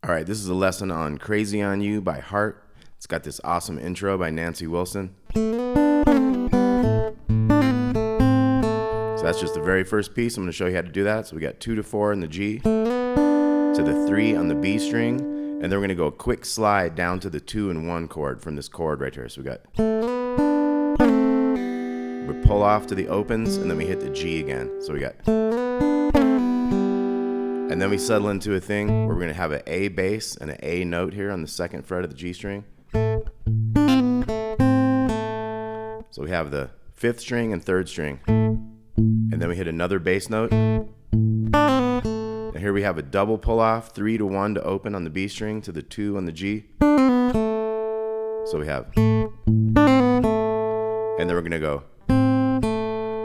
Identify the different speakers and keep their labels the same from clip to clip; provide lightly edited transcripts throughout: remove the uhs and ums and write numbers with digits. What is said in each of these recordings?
Speaker 1: All right, this is a lesson on Crazy on You by Heart. It's got this awesome intro by Nancy Wilson. So that's just the very first piece. I'm going to show you how to do that. So we got 2 to 4 in the G, to the 3 on the B string, and then we're going to go a quick slide down to the 2 and 1 chord from this chord right here. So we pull off to the opens, and then we hit the G again. So we got, and then we settle into a thing where we're going to have an A bass and an A note here on the 2nd fret of the G string. So we have the 5th string and 3rd string, and then we hit another bass note. And here we have a double pull off, 3 to 1 to open on the B string to the 2 on the G. So we have, and then we're going to go.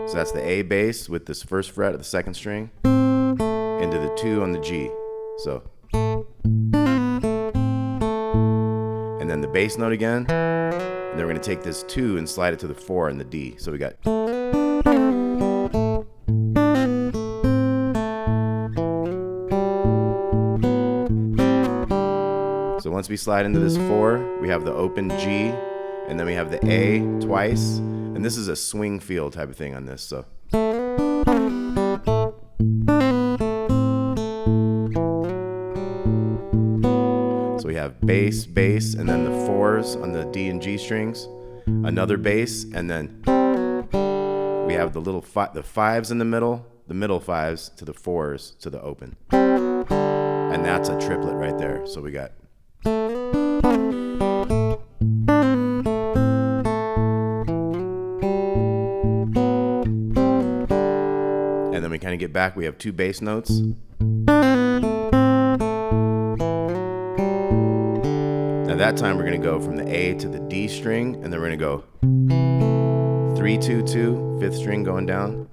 Speaker 1: So that's the A bass with this 1st fret of the 2nd string into the 2 on the G. So, and then the bass note again, and then we're going to take this 2 and slide it to the 4 in the D. So we got, so once we slide into this 4, we have the open G, and then we have the A twice, and this is a swing feel type of thing on this. So we have bass, bass, and then the 4s on the D and G strings, another bass, and then we have the little the 5s in the middle 5s to the 4s to the open, and that's a triplet right there. So we got, and then we kind of get back, we have 2 bass notes. Now that time we're going to go from the A to the D string, and then we're going to go 3, 2, 2, 5th string going down.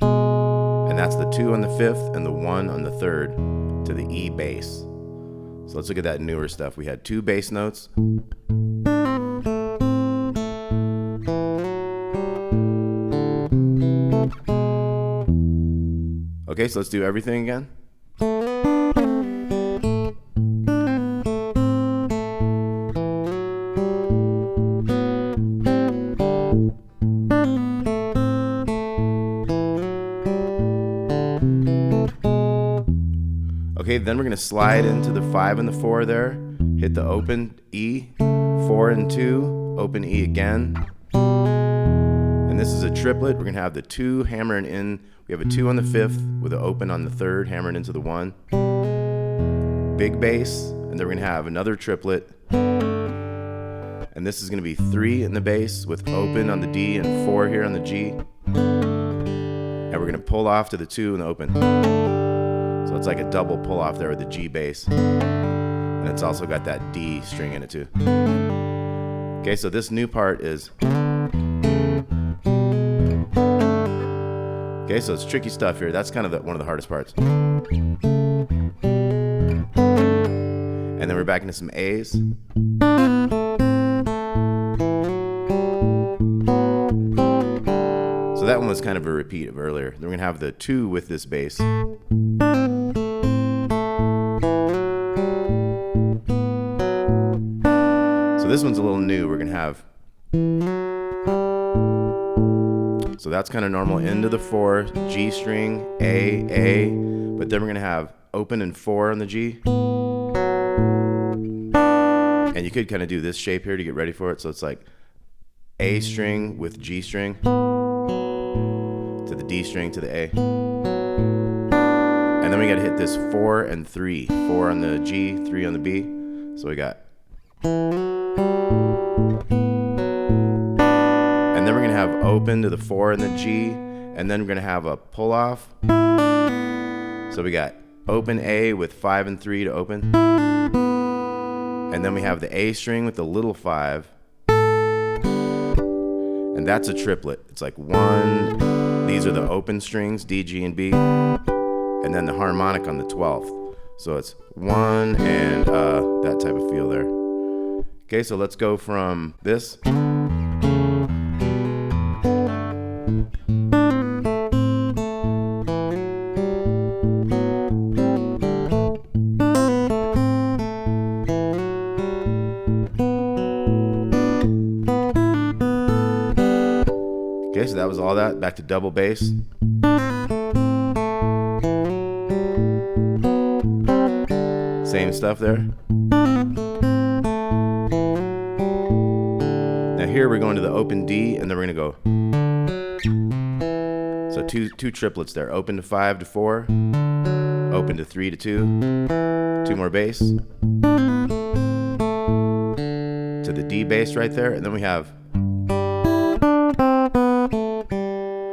Speaker 1: And that's the 2 on the 5th and the 1 on the 3rd to the E bass. So let's look at that newer stuff. We had 2 bass notes. Okay, so let's do everything again. Okay, then we're going to slide into the 5 and the 4 there, hit the open E, 4 and 2, open E again. And this is a triplet. We're going to have the 2 hammering in. We have a 2 on the 5th with an open on the 3rd, hammering into the 1. Big bass, and then we're going to have another triplet. And this is going to be 3 in the bass with open on the D and 4 here on the G. And we're going to pull off to the 2 and the open. So it's like a double pull off there with the G bass. And it's also got that D string in it too. Okay, so this new part is, okay, so it's tricky stuff here. That's kind of one of the hardest parts. And then we're back into some A's. So that one was kind of a repeat of earlier. Then we're going to have the 2 with this bass. So this one's a little new. We're going to have, so that's kind of normal, into the 4, G string, A, but then we're going to have open and 4 on the G. And you could kind of do this shape here to get ready for it. So it's like A string with G string to the D string to the A. And then we got to hit this 4 and 3. 4 on the G, 3 on the B. So we got, and then we're going to have open to the 4 and the G, and then we're going to have a pull off. So we got open A with 5 and 3 to open. And then we have the A string with the little 5. And that's a triplet. It's like 1, these are the open strings, D, G, and B. And then the harmonic on the 12th. So it's 1 and that type of feel there. Okay, so let's go from this. that, back to double bass. Same stuff there. Now here we're going to the open D, and then we're gonna go. So two triplets there. Open to 5 to 4, open to 3 to 2, 2 more bass, to the D bass right there, and then we have.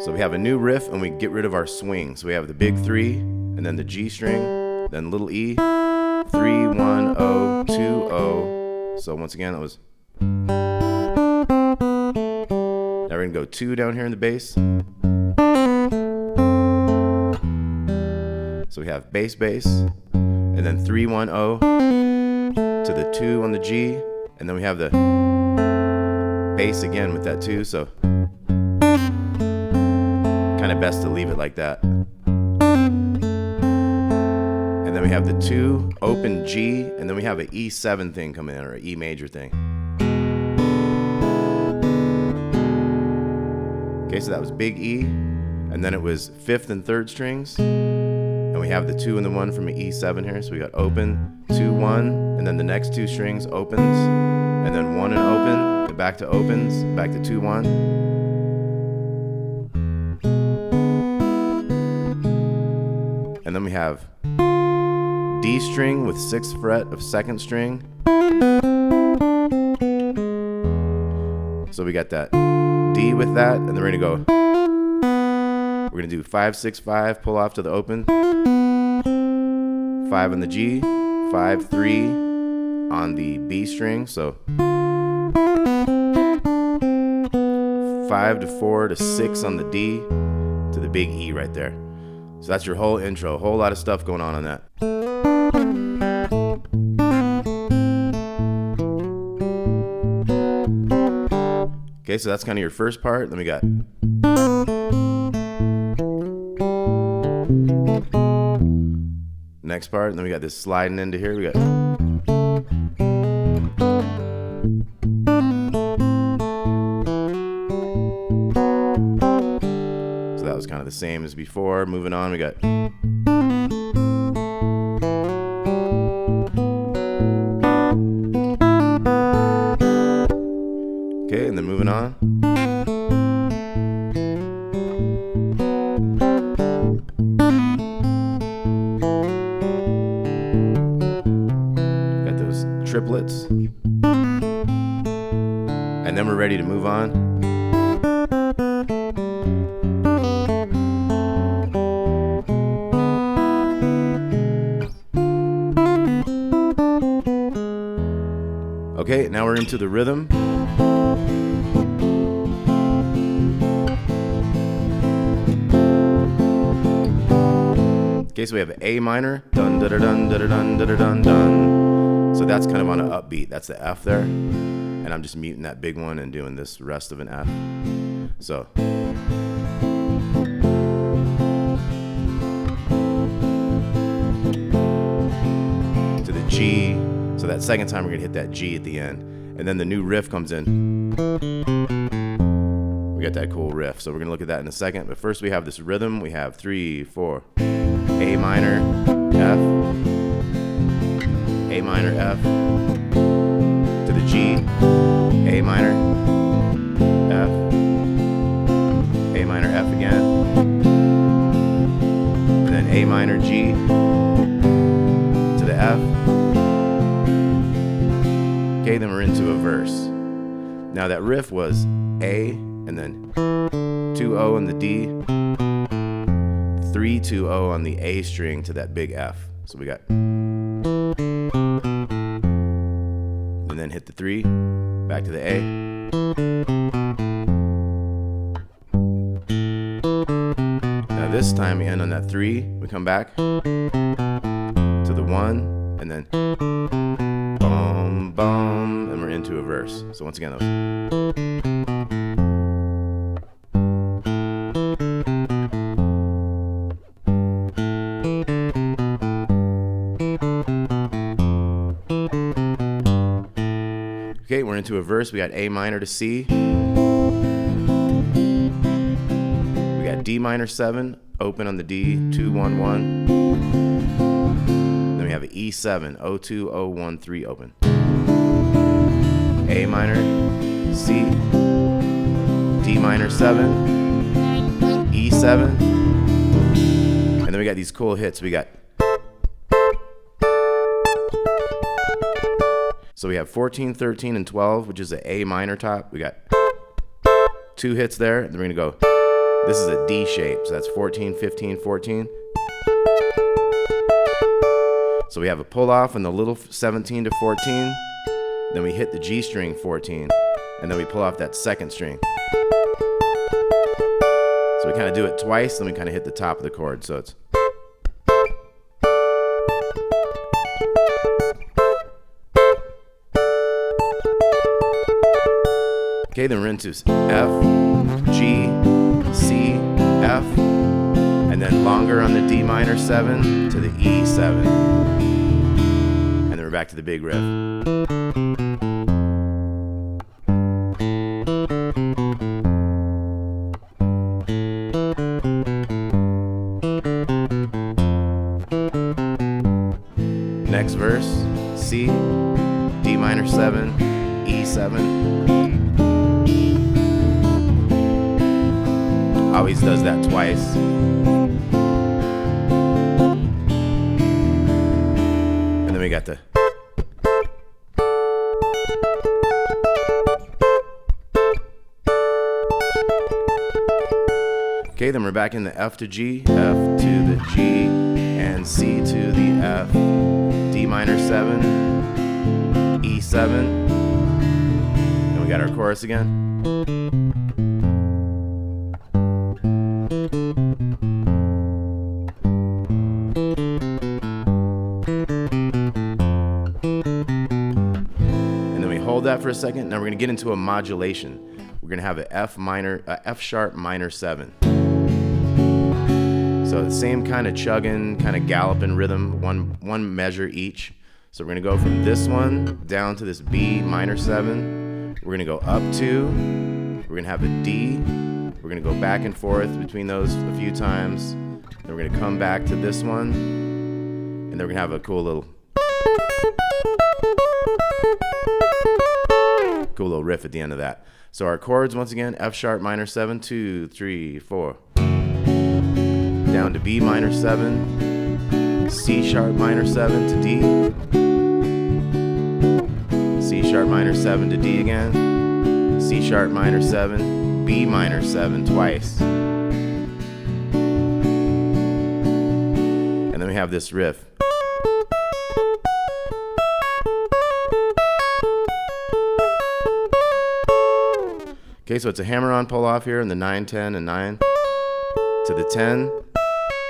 Speaker 1: So we have a new riff, and we get rid of our swing. So we have the big 3, and then the G string, then little E, 3 1 0 2 0. So once again, that was. Now we're gonna go 2 down here in the bass. So we have bass, and then 3 1 0 to the 2 on the G, and then we have the bass again with that 2. So kind of best to leave it like that. And then we have the 2 open G, and then we have an E7 thing coming in, or an E major thing. Okay, so that was big E, and then it was 5th and 3rd strings, and we have the 2 and the 1 from an E7 here. So we got open 2 1, and then the next 2 strings opens, and then 1 and open, and back to opens, back to 2 1. And then we have D string with 6th fret of 2nd string. So we got that D with that, and then we're gonna go. We're gonna do 5 6 5, pull off to the open, 5 on the G, 5 3 on the B string. So 5 to 4 to 6 on the D to the big E right there. So that's your whole intro. A whole lot of stuff going on that. Okay, so that's kind of your first part. Then we got. Next part, and then we got this sliding into here. We got. So that was kind of the same as before. Moving on, we got. Okay, and then moving on. Got those triplets. And then we're ready to move on. Okay, now we're into the rhythm. Okay, so we have A minor, dun da da dun da da dun da da dun dun. So that's kind of on an upbeat. That's the F there, and I'm just muting that big one and doing this rest of an F. So. To the G. So that second time we're gonna hit that G at the end, and then the new riff comes in. We got that cool riff. So we're gonna look at that in a second. But first we have this rhythm. We have 3 4. A minor, F, A minor, F, to the G, A minor, F, A minor, F again, and then A minor, G, to the F. Okay, then we're into a verse. Now that riff was A, and then 2 0 in the D, 3 2 0 on the A string to that big F. So we got, and then hit the 3, back to the A. Now this time we end on that 3, we come back to the 1, and then bum bum, and we're into a verse. So once again, those. Okay, we're into a verse. We got A minor to C. D minor 7, open on the D, 2, 1, 1. Then we have an E7, 0, 2, 0, 1, 3, open. A minor, C, D minor 7, E7, and then we got these cool hits. We got, so we have 14, 13, and 12, which is an A minor top. We got 2 hits there, and then we're gonna go, this is a D shape, so that's 14, 15, 14. So we have a pull off on the little 17 to 14, then we hit the G string 14, and then we pull off that second string. So we kind of do it twice, then we kind of hit the top of the chord, so it's. Okay, then we're into F, G, C, F, and then longer on the D minor 7 to the E7. And then we're back to the big riff. Next verse, C, D minor 7, E7. Always does that twice. And then we got the. Okay, then we're back in the F to G, F to the G, and C to the F, D minor 7, E7. Then we got our chorus again. Hold that for a second. Now we're going to get into a modulation. We're going to have an F sharp minor 7. So the same kind of chugging, kind of galloping rhythm, one measure each. So we're going to go from this one down to this B minor 7. We're going to go up 2. We're going to have a D. We're going to go back and forth between those a few times. Then we're going to come back to this one. And then we're going to have a cool little riff at the end of that. So our chords, once again, F sharp minor 7, 2, 3, 4. Down to B minor 7, C sharp minor 7 to D, C sharp minor 7 to D again, C sharp minor 7, B minor 7 twice. And then we have this riff. Okay, so it's a hammer-on pull-off here in the 9, 10, and 9 to the 10, and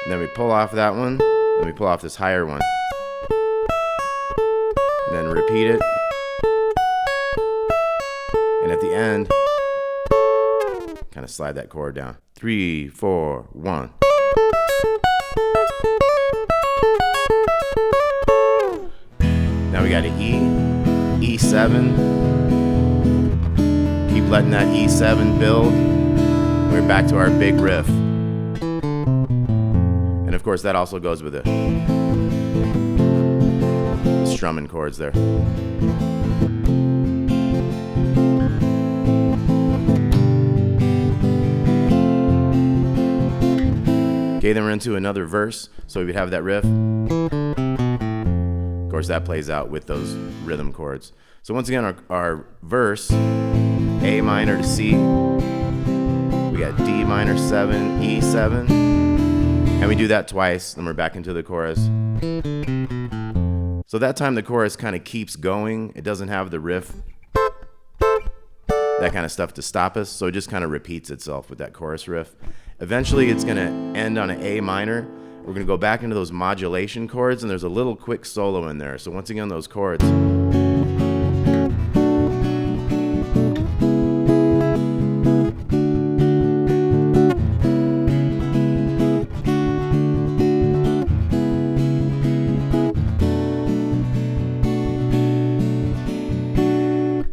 Speaker 1: then we pull off that one, then we pull off this higher one, and then repeat it, and at the end, kind of slide that chord down. 3, 4, 1. Now we got an E, E7. Keep letting that E7 build. We're back to our big riff. And of course that also goes with the strumming chords there. Okay, then we're into another verse. So we would have that riff. Of course that plays out with those rhythm chords. So once again, our verse, A minor to C, we got D minor 7, E7, and we do that twice, then we're back into the chorus. So that time the chorus kind of keeps going. It doesn't have the riff, that kind of stuff to stop us, so it just kind of repeats itself with that chorus riff. Eventually it's going to end on an A minor. We're going to go back into those modulation chords, and there's a little quick solo in there. So once again, those chords.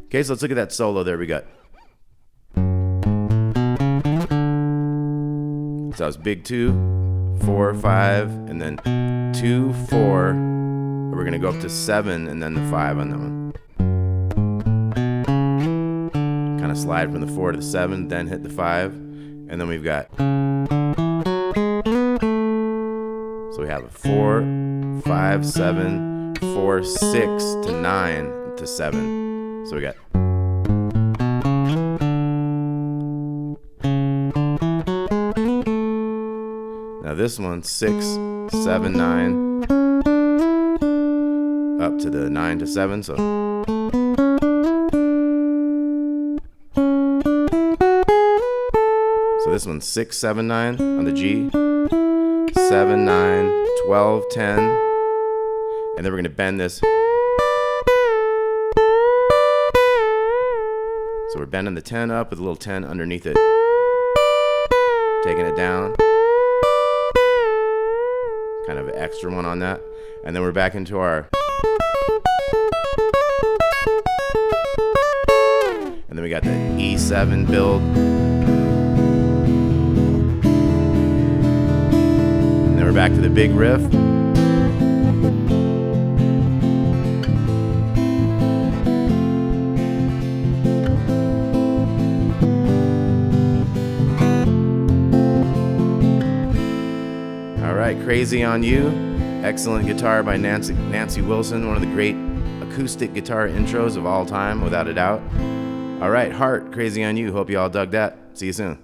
Speaker 1: Okay, so let's look at that solo there we got. So it's big 2, 4, 5, and then 2, 4. We're gonna go up to 7 and then the 5 on that one. Kind of slide from the 4 to the 7, then hit the 5, and then we've got. So we have a 4, 5, 7, 4, 6 to 9 to 7. So we got. Now this one, 6, 7, 9, up to the 9 to 7. So this one's 6, 7, 9 on the G, 7, 9, 12, 10, and then we're gonna bend this. So we're bending the 10 up with a little 10 underneath it, taking it down. Kind of an extra one on that. And then we're back into our. And then we got the E7 build. And then we're back to the big riff. All right, Crazy on You. Excellent guitar by Nancy Wilson, one of the great acoustic guitar intros of all time, without a doubt. All right, Heart, Crazy on You. Hope you all dug that. See you soon.